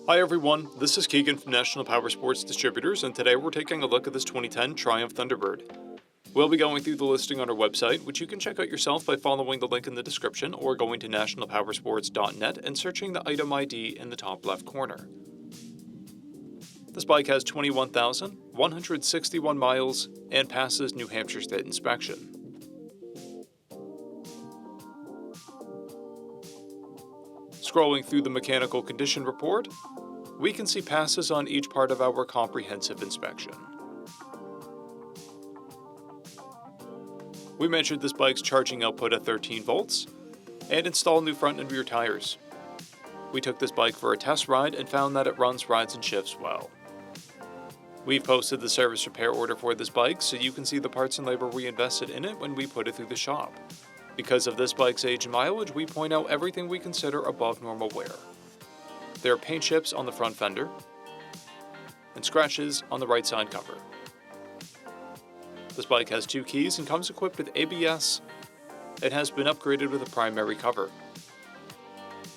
Hi everyone, this is Keegan from National Powersports Distributors, and today we're taking a look at this 2010 Triumph Thunderbird. We'll be going through the listing on our website, which you can check out yourself by following the link in the description or going to nationalpowersports.net and searching the item ID in the top left corner. This bike has 21,161 miles and passes New Hampshire State inspection. Scrolling through the mechanical condition report, we can see passes on each part of our comprehensive inspection. We measured this bike's charging output at 13 volts and installed new front and rear tires. We took this bike for a test ride and found that it runs, rides, and shifts well. We've posted the service repair order for this bike so you can see the parts and labor we invested in it when we put it through the shop. Because of this bike's age and mileage, we point out everything we consider above normal wear. There are paint chips on the front fender and scratches on the right side cover. This bike has 2 keys and comes equipped with ABS. It has been upgraded with a primary cover.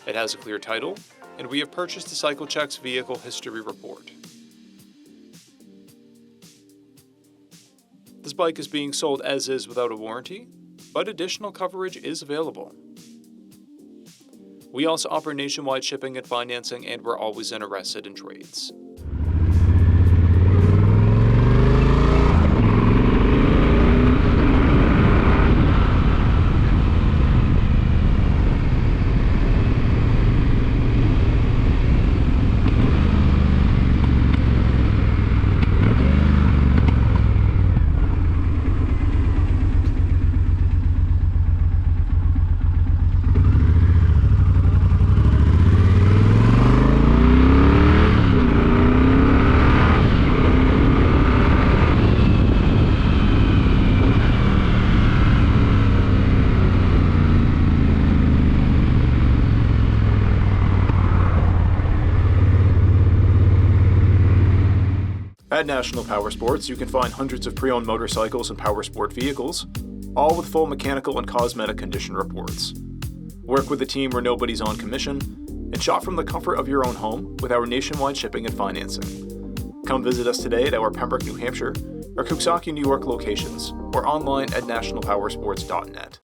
It has a clear title, and we have purchased the CycleCheck's vehicle history report. This bike is being sold as is without a warranty, but additional coverage is available. We also offer nationwide shipping and financing, and we're always interested in trades. At National Powersports, you can find hundreds of pre-owned motorcycles and powersport vehicles, all with full mechanical and cosmetic condition reports. Work with a team where nobody's on commission, and shop from the comfort of your own home with our nationwide shipping and financing. Come visit us today at our Pembroke, New Hampshire, or Coxsackie, New York locations, or online at nationalpowersports.net.